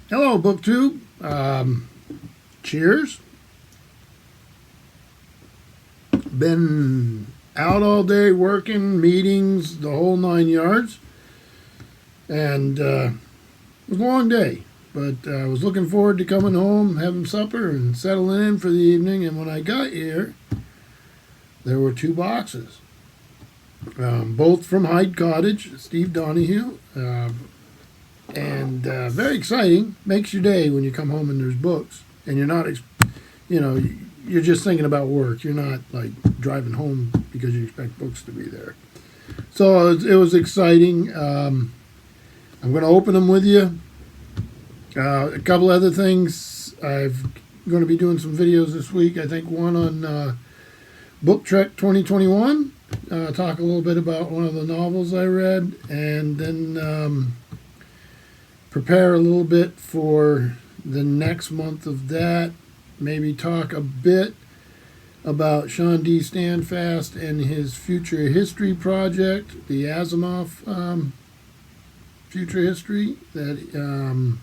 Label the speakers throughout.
Speaker 1: Hello, BookTube. Cheers. Been out all day working, meetings, the whole 9 yards. And it was a long day. But I was looking forward to coming home, having supper, and settling in for the evening. And when I got here, there were 2 boxes. Both from Hyde Cottage, Steve Donoghueish. And very exciting. Makes your day when you come home and there's books. And you're not, you're just thinking about work. You're not like driving home because you expect books to be there. So it was exciting. I'm going to open them with you. A couple other things. I'm going to be doing some videos this week. I think one on Book Trek 2021. Talk a little bit about one of the novels I read. And then prepare a little bit for the next month of that. Maybe talk a bit about Sean D. Standfast and his Future History project, the Asimov Future History that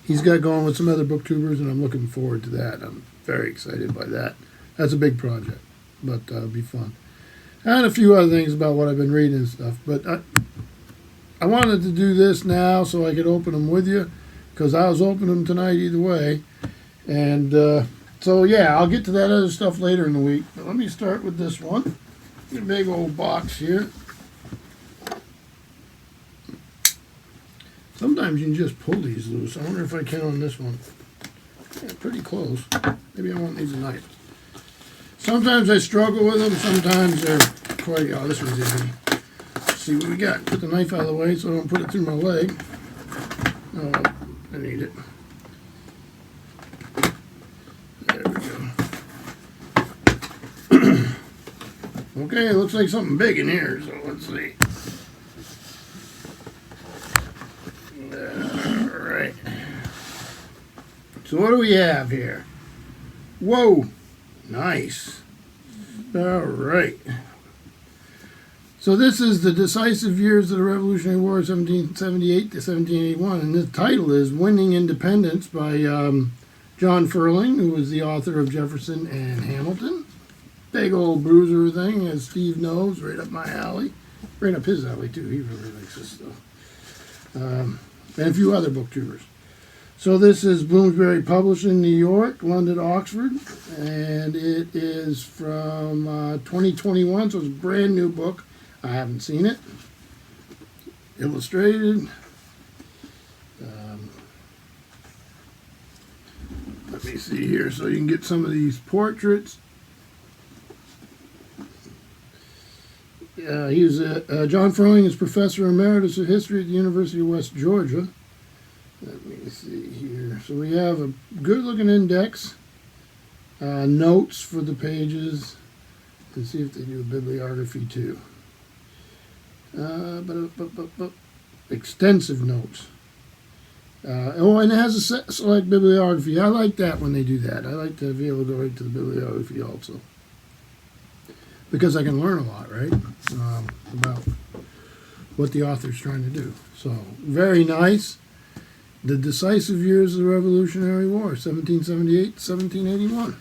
Speaker 1: he's got going with some other booktubers, and I'm looking forward to that. I'm very excited by that. That's a big project, but it'll be fun. And a few other things about what I've been reading and stuff, but I wanted to do this now so I could open them with you, because I was opening them tonight either way. And so, yeah, I'll get to that other stuff later in the week. But let me start with this one. A big old box here. Sometimes you can just pull these loose. I wonder if I can on this one. Yeah, pretty close. Maybe I won't need a knife. Sometimes I struggle with them. Sometimes they're quite... Oh, this one's easy. Let's see what we got. Put the knife out of the way so I don't put it through my leg. Oh, I need it. There we go. Okay, looks like something big in here, so let's see. Alright. So what do we have here? Whoa! Nice. Alright. So this is The Decisive Years of the Revolutionary War, 1778 to 1781, and the title is Winning Independence by John Ferling, who was the author of Jefferson and Hamilton. Big old bruiser thing, as Steve knows, right up my alley. Right up his alley, too. He really likes this stuff. And a few other booktubers. So this is Bloomsbury Publishing, New York, London, Oxford, and it is from 2021, so it's a brand new book. I haven't seen it. Illustrated. Let me see here so you can get some of these portraits. He was John Ferling is Professor Emeritus of History at the University of West Georgia. Let me see here. So we have a good-looking index, notes for and see if they do a bibliography too. Extensive notes. And it has a select bibliography. I like that when they do that. I like to be able to go right to the bibliography also, because I can learn a lot, right, about what the author's trying to do. So, very nice. The Decisive Years of the Revolutionary War, 1778 to 1781.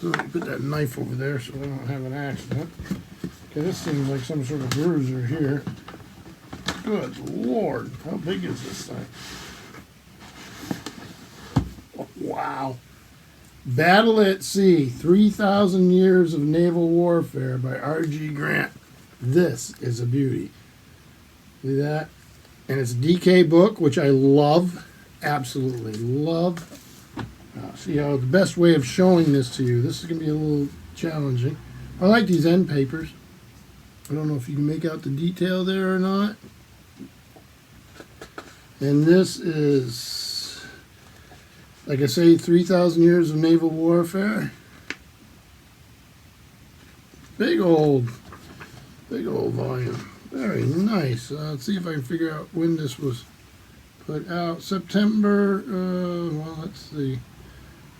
Speaker 1: So let me put that knife over there so I don't have an accident. Okay, this seems like some sort of bruiser here. Good Lord, how big is this thing? Oh, wow. Battle at Sea, 3,000 Years of Naval Warfare by R.G. Grant. This is a beauty. See that? And it's a DK book, which I love. Absolutely love. See how the best way of showing this to you. This is going to be a little challenging. I like these end papers. I don't know if you can make out the detail there or not. And this is, like I say, 3,000 Years of Naval Warfare. Big old volume. Very nice. Let's see if I can figure out when this was put out. September, well, let's see,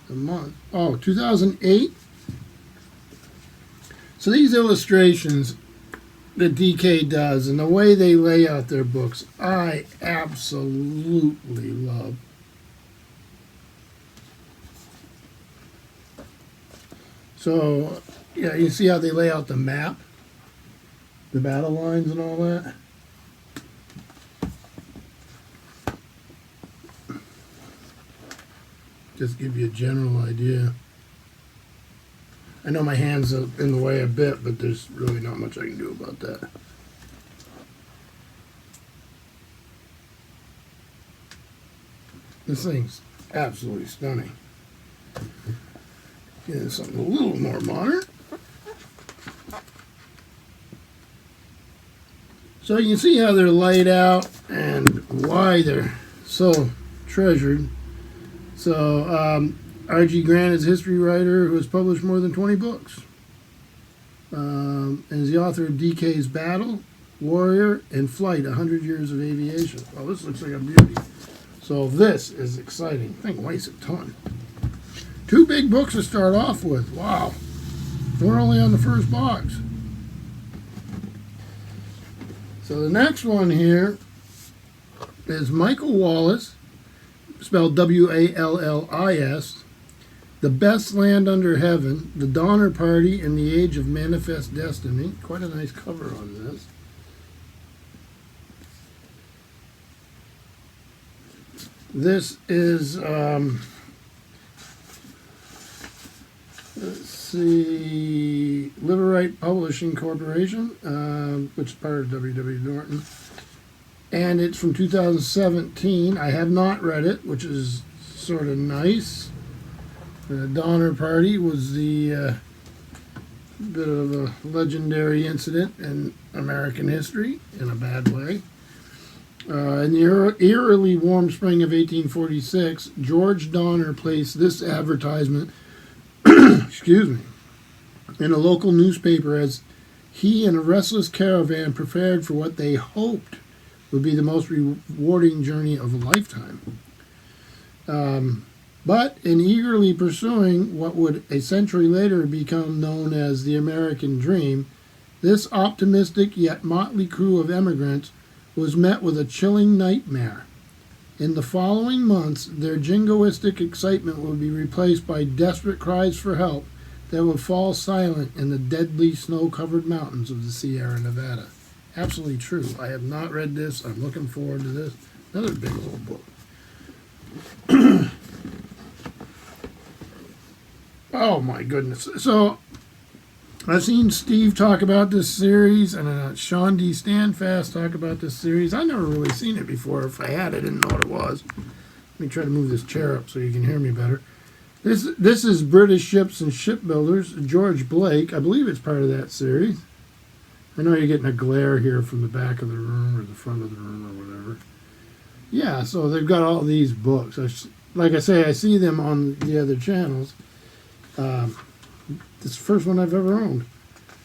Speaker 1: the month. Oh, 2008. So these illustrations that DK does and the way they lay out their books, I absolutely love. So, yeah, you see how they lay out the map, the battle lines and all that? Just give you a general idea. I know my hand's in the way a bit, but there's really not much I can do about that. This thing's absolutely stunning. Get something a little more modern. So you can see how they're laid out and why they're so treasured. So R.G. Grant is a history writer who has published more than 20 books. And is the author of DK's Battle, Warrior, and Flight, 100 Years of Aviation. Well, this looks like a beauty. So this is exciting. I think weighs a ton. 2 big books to start off with. Wow. We're only on the first box. So the next one here is Michael Wallace, spelled W-A-L-L-I-S, The Best Land Under Heaven, The Donner Party in the Age of Manifest Destiny. Quite a nice cover on this. This is, let's see, Liverite Publishing Corporation, which is part of W.W. Norton. And it's from 2017. I have not read it, which is sort of nice. The Donner Party was the bit of a legendary incident in American history, in a bad way. In the eerily warm spring of 1846, George Donner placed this advertisement excuse me, in a local newspaper as he and a restless caravan prepared for what they hoped would be the most rewarding journey of a lifetime. But in eagerly pursuing what would a century later become known as the American Dream, this optimistic yet motley crew of emigrants was met with a chilling nightmare. In the following months, their jingoistic excitement would be replaced by desperate cries for help that would fall silent in the deadly snow-covered mountains of the Sierra Nevada. Absolutely true. I have not read this. I'm looking forward to this. Another big old book. Oh my goodness. So I've seen Steve talk about this series and Sean D. Standfast talk about this series. I never really seen it before. If I had, I didn't know what it was. Let me try to move this chair up so you can hear me better. This is British Ships and Shipbuilders, George Blake. I believe it's part of that series. I know you're getting a glare here from the back of the room or the front of the room or whatever. Yeah, so they've got all these books. Like I say, I see them on the other channels. This is the first one I've ever owned.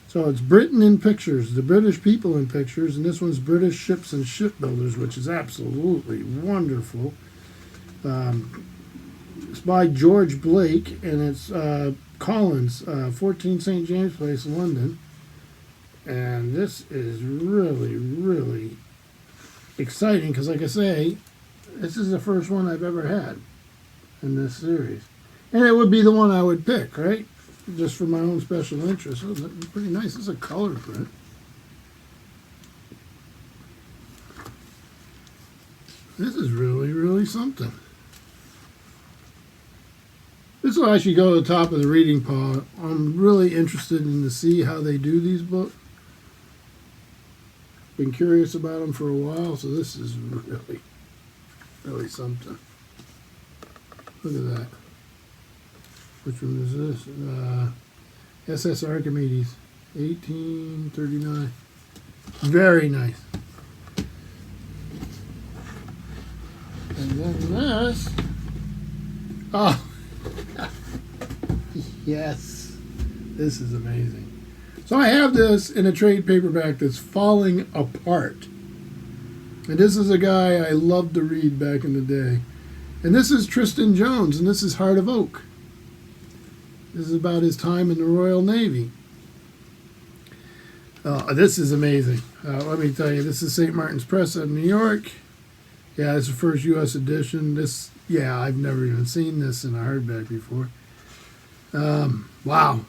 Speaker 1: So it's Britain in Pictures, the British people in pictures, and this one's British Ships and Shipbuilders, which is absolutely wonderful. It's by George Blake, and it's Collins, 14 St. James Place, London. And this is really, really exciting because, like I say, this is the first one I've ever had in this series. And it would be the one I would pick, right? Just for my own special interest. Oh, that's pretty nice. This is a color print. This is really, really something. This will actually go to the top of the reading pile. I'm really interested in to see how they do these books. Been curious about them for a while, so this is really, really something. Look at that. Which one is this? SS Archimedes, 1839. Very nice. And then this. Oh, yes. This is amazing. So I have this in a trade paperback that's falling apart. And this is a guy I loved to read back in the day. And this is Tristan Jones, and this is Heart of Oak. This is about his time in the Royal Navy. This is amazing. Let me tell you, this is St. Martin's Press of New York. Yeah, it's the first U.S. edition. I've never even seen this in a hardback before. Wow.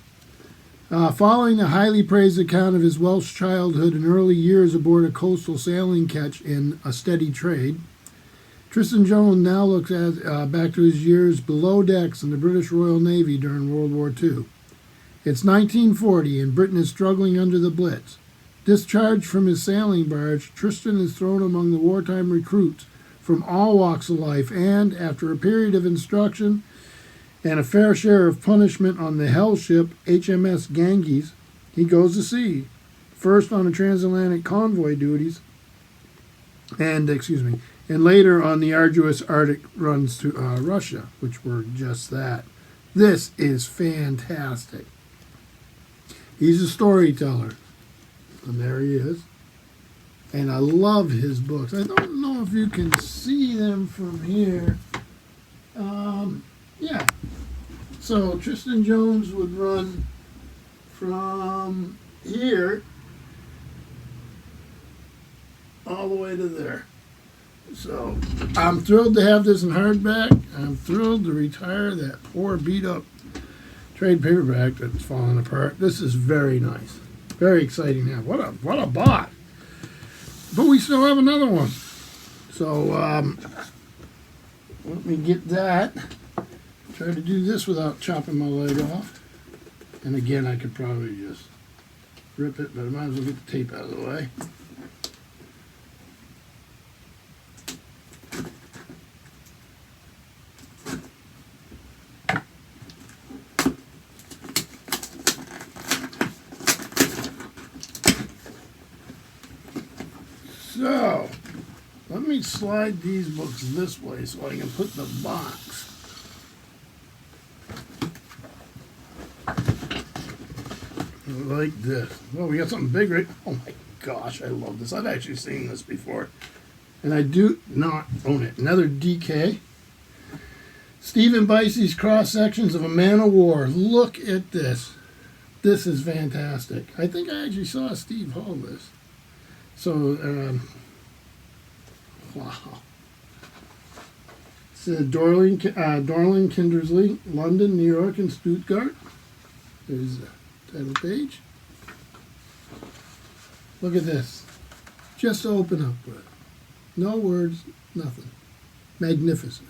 Speaker 1: Following a highly praised account of his Welsh childhood and early years aboard a coastal sailing ketch in a steady trade, Tristan Jones now looks back to his years below decks in the British Royal Navy during World War II. It's 1940 and Britain is struggling under the Blitz. Discharged from his sailing barge, Tristan is thrown among the wartime recruits from all walks of life and, after a period of instruction and a fair share of punishment on the hell ship HMS Ganges, he goes to sea, first on the transatlantic convoy duties and later on the arduous Arctic runs to Russia, which were just that. This is fantastic. He's a storyteller. And there he is. And I love his books. I don't know if you can see them from here. Yeah. So Tristan Jones would run from here all the way to there. So I'm thrilled to have this in hardback. I'm thrilled to retire that poor beat up trade paperback that's falling apart. This is very nice. Very exciting to have. What a bot. But we still have another one. So let me get that. Try to do this without chopping my leg off. And again, I could probably just rip it, but I might as well get the tape out of the way. So, let me slide these books this way so I can put the box. Like this. Oh, we got something big, right? Oh my gosh, I love this. I've actually seen this before. And I do not own it. Another DK. Stephen Bicey's cross sections of a man of war. Look at this. This is fantastic. I think I actually saw Steve haul this. So, wow. It's Dorling, Kindersley, London, New York, and Stuttgart. There's the title page. Look at this. Just to open up with. No words, nothing. Magnificent.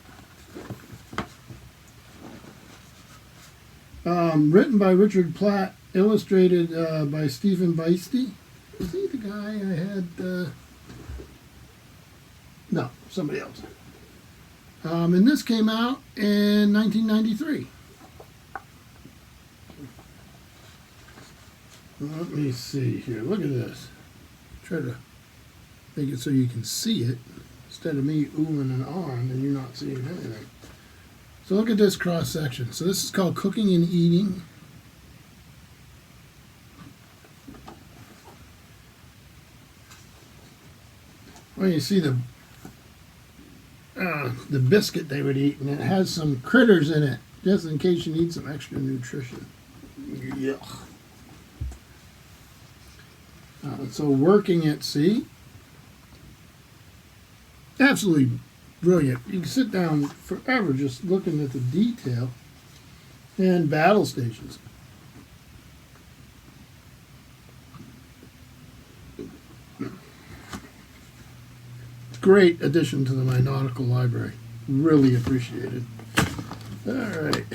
Speaker 1: Written by Richard Platt, illustrated by Stephen Bicey. Is he the guy I had? No, somebody else. And this came out in 1993. Let me see here. Look at this. Try to make it so you can see it instead of me oohing and ahhing and you're not seeing anything. So look at this cross section. So this is called Cooking and Eating. Well, you see the biscuit they would eat, and it has some critters in it, just in case you need some extra nutrition. Yuck. So working at sea, absolutely brilliant. You can sit down forever just looking at the detail. And battle stations. Great addition to my Nautical library. Really appreciated. All right.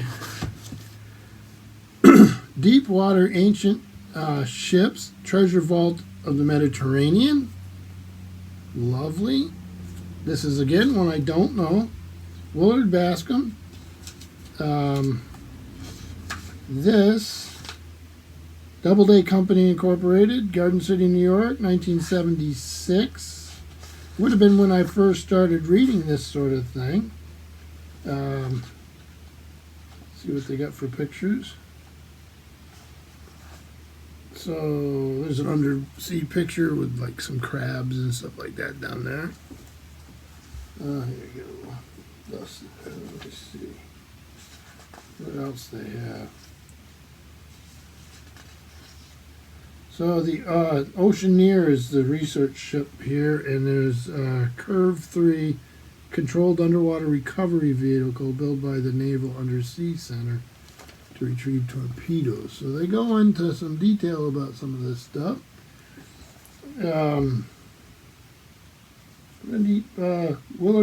Speaker 1: Deep water ancient ships, treasure vault of the Mediterranean. Lovely. This is again one I don't know. Willard Bascom. This Doubleday Company Incorporated, Garden City, New York, 1976. Would have been when I first started reading this sort of thing. See what they got for pictures. So there's an undersea picture with like some crabs and stuff like that down there. Here we go. Let me see what else they have. So the Oceaneer is the research ship here, and there's Curve 3 controlled underwater recovery vehicle built by the Naval Undersea Center to retrieve torpedoes. So they go into some detail about some of this stuff. Willard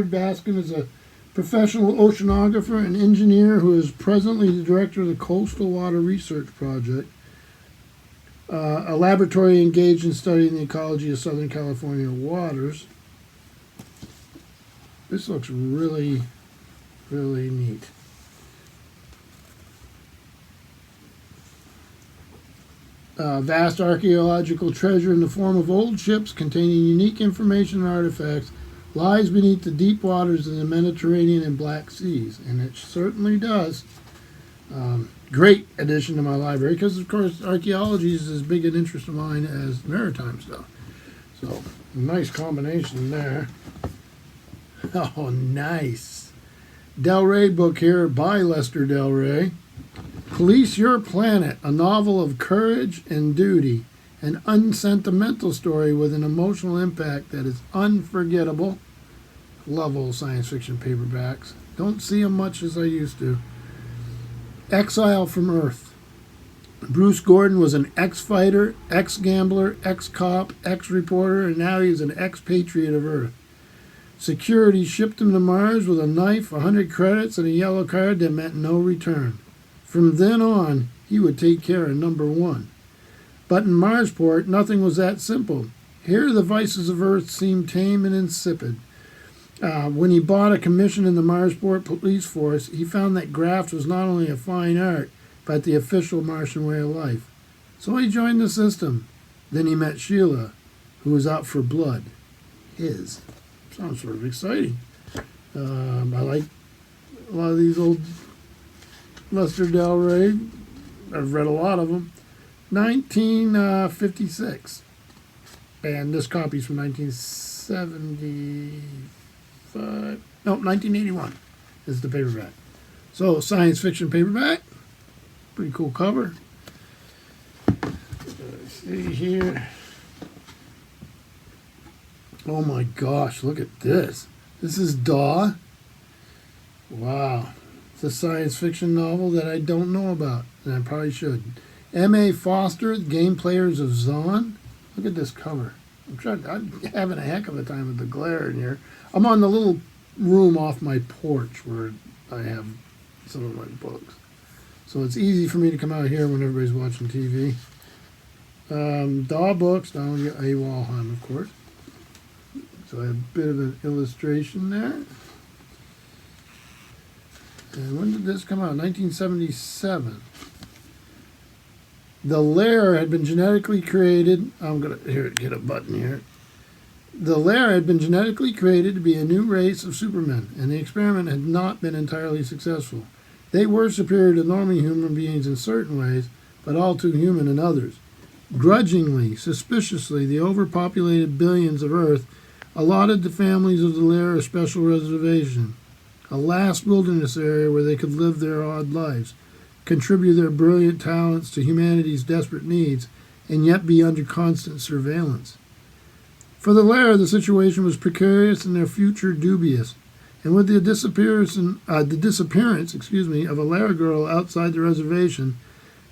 Speaker 1: Baskin is a professional oceanographer and engineer who is presently the director of the Coastal Water Research Project, a laboratory engaged in studying the ecology of Southern California waters. This looks really, really neat. Vast archaeological treasure in the form of old ships containing unique information and artifacts lies beneath the deep waters of the Mediterranean and Black Seas, and it certainly does. Great addition to my library because, of course, archaeology is as big an interest of mine as maritime stuff. So, nice combination there. Oh, nice. Del Rey book here by Lester Del Rey. Police Your Planet, a novel of courage and duty, an unsentimental story with an emotional impact that is unforgettable. Love old science fiction paperbacks. Don't see them much as I used to. Exile from Earth. Bruce Gordon was an ex-fighter, ex-gambler, ex-cop, ex-reporter, and now he's an ex-patriot of Earth. Security shipped him to Mars with a knife, 100 credits, and a yellow card that meant no return. From then on, he would take care of number one. But in Marsport, nothing was that simple. Here, the vices of Earth seemed tame and insipid. When he bought a commission in the Marsport police force, he found that graft was not only a fine art, but the official Martian way of life. So he joined the system. Then he met Sheila, who was out for blood. His. Sounds sort of exciting. I like a lot of these old Lester Del Rey. I've read a lot of them. 1956. And this copy's from 1975. No, 1981 is the paperback. So, science fiction paperback. Pretty cool cover. Let's see here. Oh my gosh, look at this. This is Daw. Wow. It's a science fiction novel that I don't know about, and I probably should. M.A. Foster, Game Players of Zon. Look at this cover. I'm having a heck of a time with the glare in here. I'm on the little room off my porch where I have some of my books. So it's easy for me to come out here when everybody's watching TV. Daw Books, down here, A. Walheim, of course. So I have a bit of an illustration there. And when did this come out? 1977. The lair had been genetically created. I'm going to get a button here. The lair had been genetically created to be a new race of supermen, and the experiment had not been entirely successful. They were superior to normal human beings in certain ways, but all too human in others. Grudgingly, suspiciously, the overpopulated billions of Earth allotted the families of the lair a special reservation, a last wilderness area where they could live their odd lives, contribute their brilliant talents to humanity's desperate needs, and yet be under constant surveillance. For the lair, the situation was precarious and their future dubious, and with the disappearance of a lair girl outside the reservation,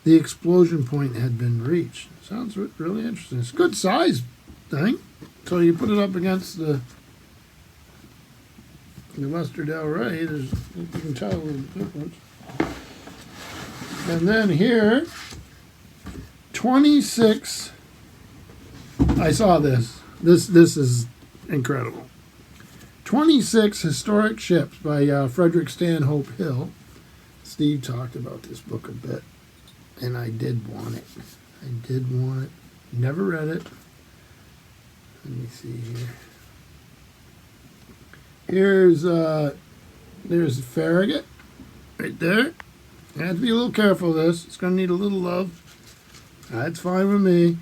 Speaker 1: the explosion point had been reached. Sounds really interesting. It's a good size thing. So you put it up against the Lester Del Rey, you can tell the difference. And then here, 26, I saw this. This is incredible. 26 Historic Ships by Frederick Stanhope Hill. Steve talked about this book a bit, and I did want it. Never read it. Let me see here. There's Farragut right there. You have to be a little careful of this. It's going to need a little love. That's fine with me.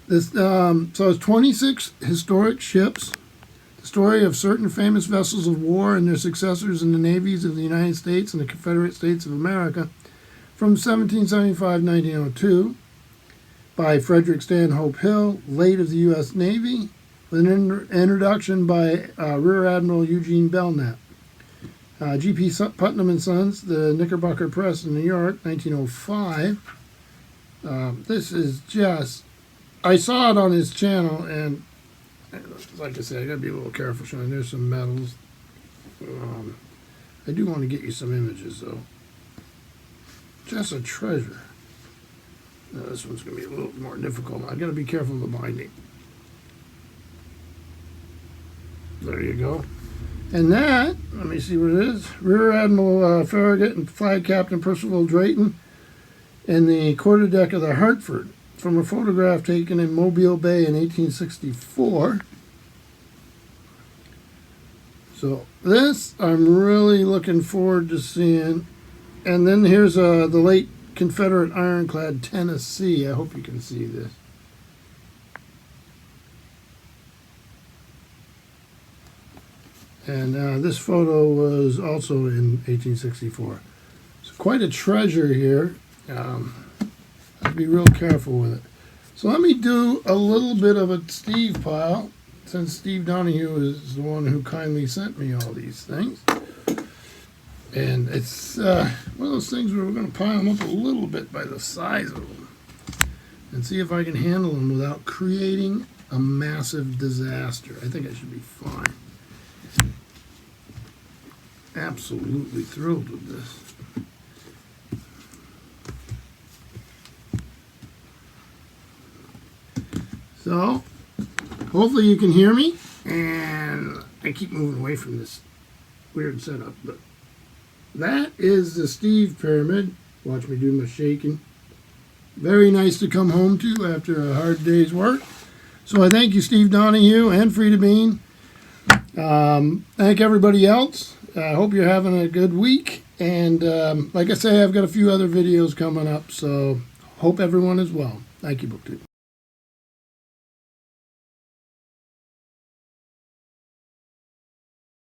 Speaker 1: So it's 26 historic ships. The story of certain famous vessels of war and their successors in the navies of the United States and the Confederate States of America from 1775 to 1902. by Frederick Stanhope Hill, late of the U.S. Navy, with an introduction by Rear Admiral Eugene Belknap. G.P. Putnam and Sons, the Knickerbocker Press in New York, 1905. This is just, I saw it on his channel, and like I said, I gotta be a little careful showing. There's some medals. I do want to get you some images, though. Just a treasure. Now, this one's gonna be a little more difficult. I gotta be careful of the binding. There you go. And that, let me see what it is. Rear Admiral Farragut and Flag Captain Percival Drayton in the quarterdeck of the Hartford, from a photograph taken in Mobile Bay in 1864. So this I'm really looking forward to seeing. And then here's the late Confederate ironclad Tennessee. I hope you can see this. And this photo was also in 1864. It's quite a treasure here. I'd be real careful with it. So let me do a little bit of a Steve pile, since Steve Donoghueish is the one who kindly sent me all these things. And it's one of those things where we're going to pile them up a little bit by the size of them and see if I can handle them without creating a massive disaster. I think I should be fine. Absolutely thrilled with this. So, hopefully you can hear me, and I keep moving away from this weird setup, but that is the Steve Pyramid. Watch me do my shaking. Very nice to come home to after a hard day's work. So I thank you, Steve Donoghueish and Frida Bean. Thank everybody else. I hope you're having a good week. And like I say, I've got a few other videos coming up, so hope everyone is well. Thank you, BookTube.